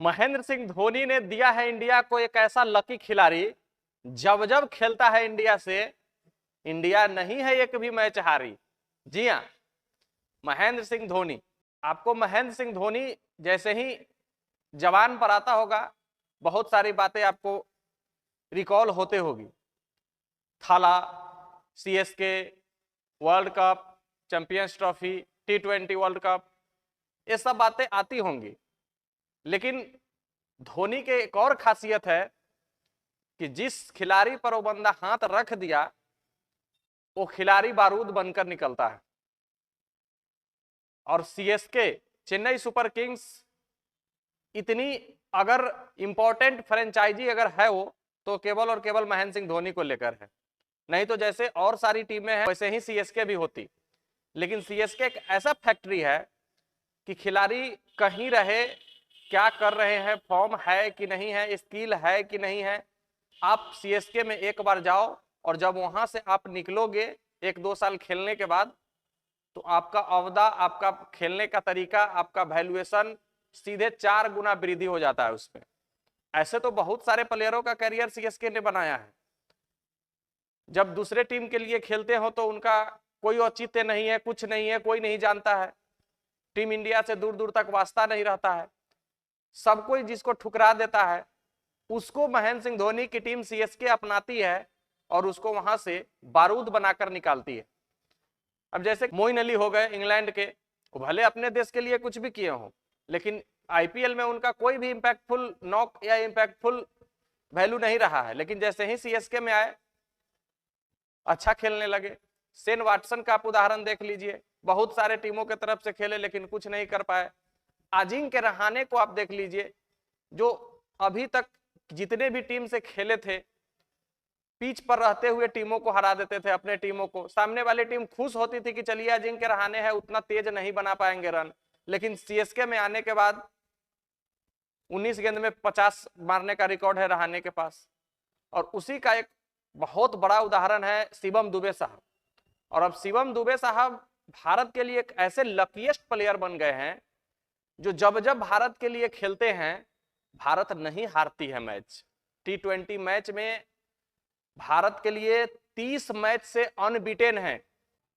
महेंद्र सिंह धोनी ने दिया है इंडिया को एक ऐसा लकी खिलाड़ी, जब जब खेलता है इंडिया से, इंडिया नहीं है एक भी मैच हारी। जी हाँ, महेंद्र सिंह धोनी। आपको महेंद्र सिंह धोनी जैसे ही जवान पर आता होगा, बहुत सारी बातें आपको रिकॉल होते होगी। थाला, CSK, world cup, champions trophy, T20 world cup, ये सब बातें आती होंगी। लेकिन धोनी के एक और खासियत है कि जिस खिलाड़ी पर वो बंदा हाथ रख दिया, वो खिलाड़ी बारूद बनकर निकलता है। और सीएसके, चेन्नई सुपर किंग्स, इतनी अगर इंपॉर्टेंट फ्रेंचाइजी अगर है वो, तो केवल और केवल महेंद्र सिंह धोनी को लेकर है। नहीं तो जैसे और सारी टीमें हैं वैसे ही सीएसके भी होती। लेकिन सीएसके एक ऐसा फैक्ट्री है कि खिलाड़ी कहीं रहे, क्या कर रहे हैं, फॉर्म है कि नहीं है, स्किल है कि नहीं है, आप सीएसके में एक बार जाओ और जब वहां से आप निकलोगे 1-2 साल खेलने के बाद, तो आपका अवदा, आपका खेलने का तरीका, आपका वैल्यूएशन सीधे 4 गुना वृद्धि हो जाता है उसमें। ऐसे तो बहुत सारे प्लेयरों का करियर सीएसके ने बनाया है। जब दूसरे टीम के लिए खेलते हो तो उनका कोई औचित्य नहीं है, कुछ नहीं है, कोई नहीं जानता है, टीम इंडिया से दूर दूर तक वास्ता नहीं रहता है, सब कोई जिसको ठुकरा देता है, उसको महेंद्र सिंह धोनी की टीम सीएसके अपनाती है और उसको वहां से बारूद बनाकर निकालती है। अब जैसे मोइन अली हो गए इंग्लैंड के, वो भले अपने देश के लिए कुछ भी किए हों, लेकिन आईपीएल में उनका कोई भी इंपैक्टफुल नॉक या इंपैक्टफुल वैल्यू नहीं रहा है। लेकिन जैसे ही सीएसके में आए, अच्छा खेलने लगे। शेन वाटसन का आप उदाहरण देख लीजिए, बहुत सारे टीमों के तरफ से खेले लेकिन कुछ नहीं कर पाए। अजिंक्य रहाणे को आप देख लीजिए, जो अभी तक जितने भी टीम से खेले थे, पिच पर रहते हुए टीमों को हरा देते थे, अपने टीमों को। सामने वाली टीम खुश होती थी कि चलिए अजिंक्य रहाणे है, उतना तेज नहीं बना पाएंगे रन, लेकिन सीएसके में आने के बाद 19 गेंद में 50 मारने का रिकॉर्ड है रहाणे के पास। और उसी का एक बहुत बड़ा उदाहरण है शिवम दुबे साहब। और अब शिवम दुबे साहब भारत के लिए एक ऐसे लकीएस्ट प्लेयर बन गए हैं, जो जब जब भारत के लिए खेलते हैं, भारत नहीं हारती है मैच। T20 मैच में भारत के लिए 30 मैच से अनबीटेन है।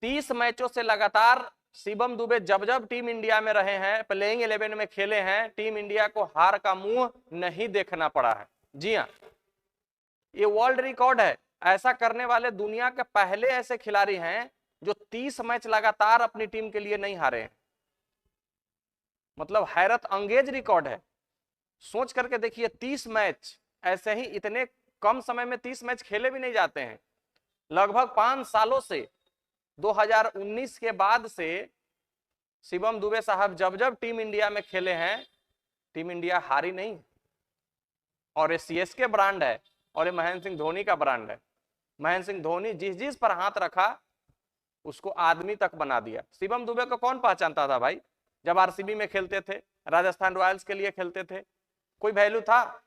30 मैचों से लगातार शिवम दुबे जब जब टीम इंडिया में रहे हैं, प्लेइंग 11 में खेले हैं, टीम इंडिया को हार का मुंह नहीं देखना पड़ा है। जी हाँ, ये वर्ल्ड रिकॉर्ड है। ऐसा करने वाले दुनिया के पहले ऐसे खिलाड़ी हैं जो 30 मैच लगातार अपनी टीम के लिए नहीं हारे हैं। मतलब हैरत अंगेज रिकॉर्ड है। सोच करके देखिए, 30 मैच, ऐसे ही इतने कम समय में 30 मैच खेले भी नहीं जाते हैं। लगभग 5 सालों से, 2019 के बाद से शिवम दुबे साहब जब जब टीम इंडिया में खेले हैं, टीम इंडिया हारी नहीं। और ये सीएसके ब्रांड है और ये महेंद्र सिंह धोनी का ब्रांड है। महेंद्र सिंह धोनी जिस जिस पर हाथ रखा उसको आदमी तक बना दिया। शिवम दुबे को कौन पहचानता था भाई? जब आरसीबी में खेलते थे, राजस्थान रॉयल्स के लिए खेलते थे, कोई वैल्यू था?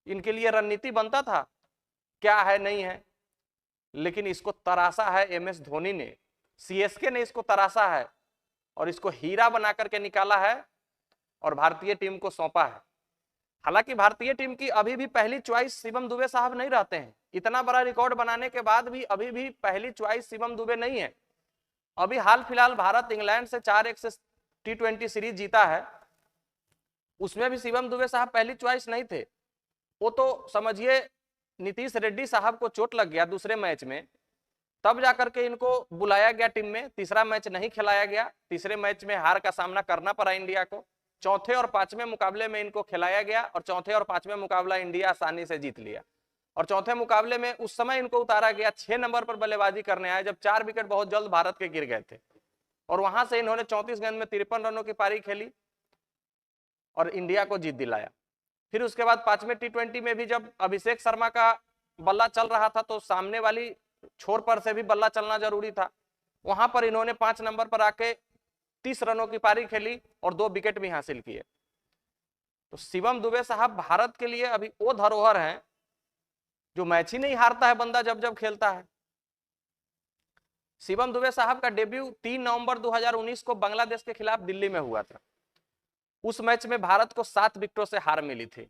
इनके लिए रणनीति बनता था क्या है, नहीं है। लेकिन इसको तराशा है एमएस धोनी ने, सीएसके ने इसको तराशा है और इसको हीरा बना करके निकाला है और भारतीय टीम को सौंपा है। हालांकि भारतीय टीम की अभी भी पहली चॉइस शिवम दुबे साहब नहीं रहते हैं। इतना बड़ा रिकॉर्ड बनाने के बाद भी अभी भी पहली चॉइस शिवम दुबे नहीं है। अभी हाल फिलहाल भारत इंग्लैंड से 4-1 से T20 सीरीज जीता है, उसमें भी शिवम दुबे साहब पहली चॉइस नहीं थे। वो तो समझिए नीतीश रेड्डी साहब को चोट लग गया दूसरे मैच में, तब जाकर के इनको बुलाया गया टीम में। तीसरा मैच नहीं खिलाया गया, तीसरे मैच में हार का सामना करना पड़ा इंडिया को। चौथे और पांचवें मुकाबले में इनको खिलाया गया और चौथे और पांचवें मुकाबला इंडिया आसानी से जीत लिया। और चौथे मुकाबले में उस समय इनको उतारा गया, 6 नंबर पर बल्लेबाजी करने आए, जब 4 विकेट बहुत जल्द भारत के गिर गए थे। और वहां से इन्होंने 34 गेंद में 53 रनों की पारी खेली और इंडिया को जीत दिलाया। फिर उसके बाद 5वें T20 में भी जब अभिषेक शर्मा का बल्ला चल रहा था, तो सामने वाली छोर पर से भी बल्ला चलना जरूरी था। वहां पर इन्होंने 5 नंबर पर आके 30 रनों की पारी खेली और 2 विकेट भी हासिल किए। तो शिवम दुबे साहब भारत के लिए अभी वो धरोहर हैं जो मैच ही नहीं हारता है बंदा जब जब खेलता है। शिवम दुबे साहब का डेब्यू 3 नवंबर 2019 को बांग्लादेश के खिलाफ दिल्ली में हुआ था। उस मैच में भारत को 7 विकेटों से हार मिली थी।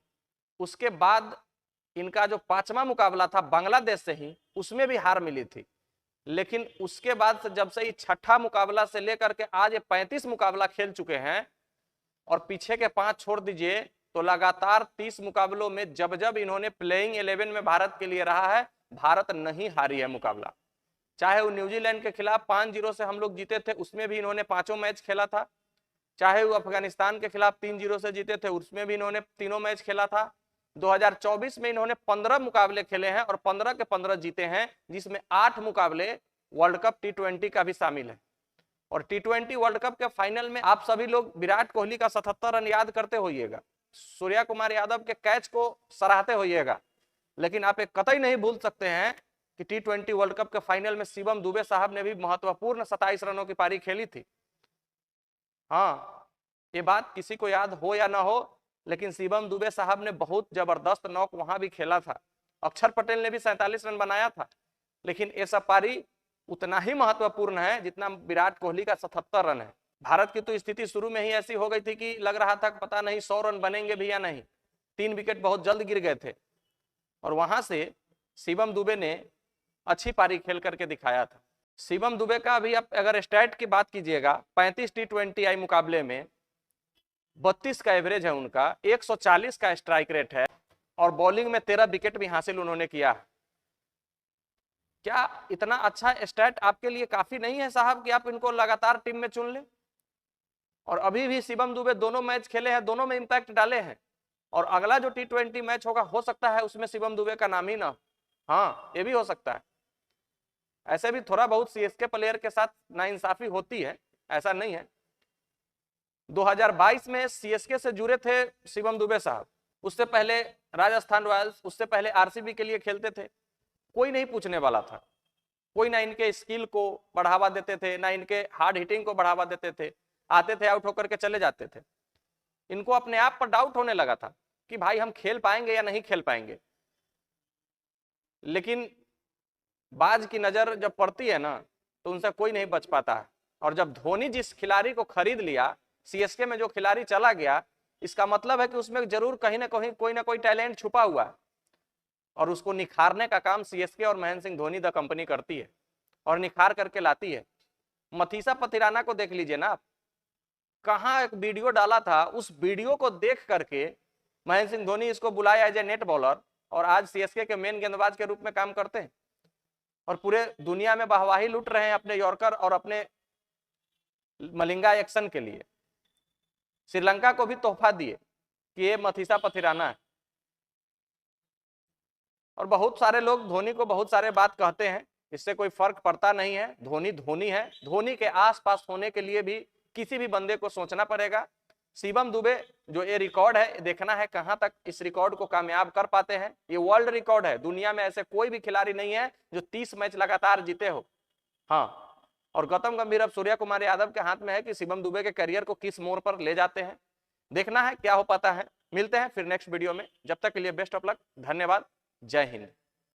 उसके बाद इनका जो 5वां मुकाबला था बांग्लादेश से ही, उसमें भी हार मिली थी। लेकिन उसके बाद से जब से ये 6ठा मुकाबला से लेकर के आज ये 35 मुकाबला खेल चुके हैं और पीछे के 5 छोड़ दीजिए तो लगातार 30 मुकाबलों में जब जब इन्होंने प्लेइंग 11 में भारत के लिए रहा है, भारत नहीं हारी है मुकाबला। चाहे वो न्यूजीलैंड के खिलाफ 5-0 से हम लोग जीते थे, उसमें भी इन्होंने 5 मैच खेला था। चाहे वो अफगानिस्तान के खिलाफ 3-0 से जीते थे, उसमें भी इन्होंने 3 मैच खेला था। 2024 में इन्होंने 15 मुकाबले खेले हैं और 15 के 15 जीते हैं, जिसमें 8 मुकाबले वर्ल्ड कप T20 का भी शामिल है। और T20 वर्ल्ड कप के फाइनल में आप सभी लोग विराट कोहली का 77 रन याद करते होइएगा, सूर्या कुमार यादव के कैच को सराहते होइएगा, लेकिन आप एक कतई नहीं भूल सकते हैं कि T20 वर्ल्ड कप के फाइनल में शिवम दुबे साहब ने भी महत्वपूर्ण 27 रनों की पारी खेली थी। हाँ, ये बात किसी को याद हो या ना हो, लेकिन शिवम दुबे साहब ने बहुत जबरदस्त नॉक वहां भी खेला था। अक्षर पटेल ने भी 47 रन बनाया था, लेकिन ये सब पारी उतना ही महत्वपूर्ण है जितना विराट कोहली का 77 रन है। भारत की तो स्थिति शुरू में ही ऐसी हो गई थी कि लग रहा था पता नहीं 100 रन बनेंगे भी या नहीं। 3 विकेट बहुत जल्द गिर गए थे और वहां से शिवम दुबे ने अच्छी पारी खेल करके दिखाया था। शिवम दुबे का अभी आप अगर स्टैट की बात कीजिएगा, 35 T20 आई मुकाबले में 32 का एवरेज है उनका, 140 का स्ट्राइक रेट है और बॉलिंग में 13 विकेट भी हासिल उन्होंने किया। क्या इतना अच्छा स्टैट आपके लिए काफी नहीं है साहब कि आप इनको लगातार टीम में चुन लें? और अभी भी शिवम दुबे दोनों मैच खेले हैं, दोनों में इंपैक्ट डाले हैं और अगला जो T20 मैच होगा हो सकता है उसमें शिवम दुबे का नाम ही ना। हाँ, ये भी हो सकता है। ऐसे भी थोड़ा बहुत CSK प्लेयर के साथ नाइंसाफी होती है, ऐसा नहीं है। 2022 में CSK से जुड़े थे शिवम दुबे साहब, उससे पहले राजस्थान रॉयल्स, उससे पहले RCB के लिए खेलते थे। कोई नहीं पूछने वाला था, कोई ना इनके स्किल को बढ़ावा देते थे, ना इनके हार्ड हिटिंग को बढ़ावा देते थे। आते थे, आउट होकर के चले जाते थे। इनको अपने आप पर डाउट होने लगा था कि भाई हम खेल पाएंगे या नहीं खेल पाएंगे। लेकिन बाज की नजर जब पड़ती है ना तो उनसे कोई नहीं बच पाता है। और जब धोनी जिस खिलाड़ी को खरीद लिया, CSK में जो खिलाड़ी चला गया, इसका मतलब है कि उसमें जरूर कहीं ना कहीं कोई ना कोई टैलेंट छुपा हुआ है और उसको निखारने का काम CSK और महेंद्र सिंह धोनी द कंपनी करती है और निखार करके लाती है। मथीसा पथिराना को देख लीजिए ना आप, कहाँ एक वीडियो डाला था, उस वीडियो को देख करके महेंद्र सिंह धोनी इसको बुलाया एज ए नेट बॉलर और आज CSK के मेन गेंदबाज के रूप में काम करते हैं और पूरे दुनिया में वाहवाही लूट रहे हैं अपने यॉर्कर और अपने मलिंगा एक्शन के लिए। श्रीलंका को भी तोहफा दिए कि ये मथीसा पथिराना है। और बहुत सारे लोग धोनी को बहुत सारे बात कहते हैं, इससे कोई फर्क पड़ता नहीं है। धोनी धोनी है। धोनी के आसपास होने के लिए भी किसी भी बंदे को सोचना पड़ेगा। शिवम दुबे जो ये रिकॉर्ड है, देखना है कहां तक इस रिकॉर्ड को कामयाब कर पाते हैं। ये वर्ल्ड रिकॉर्ड है, दुनिया में ऐसे कोई भी खिलाड़ी नहीं है जो 30 मैच लगातार जीते हो। हाँ, और गौतम गंभीर अब सूर्या कुमार यादव के हाथ में है कि शिवम दुबे के करियर को किस मोड़ पर ले जाते हैं। देखना है क्या हो पाता है। मिलते हैं फिर नेक्स्ट वीडियो में, जब तक के लिए बेस्ट ऑफ लक। धन्यवाद। जय हिंद।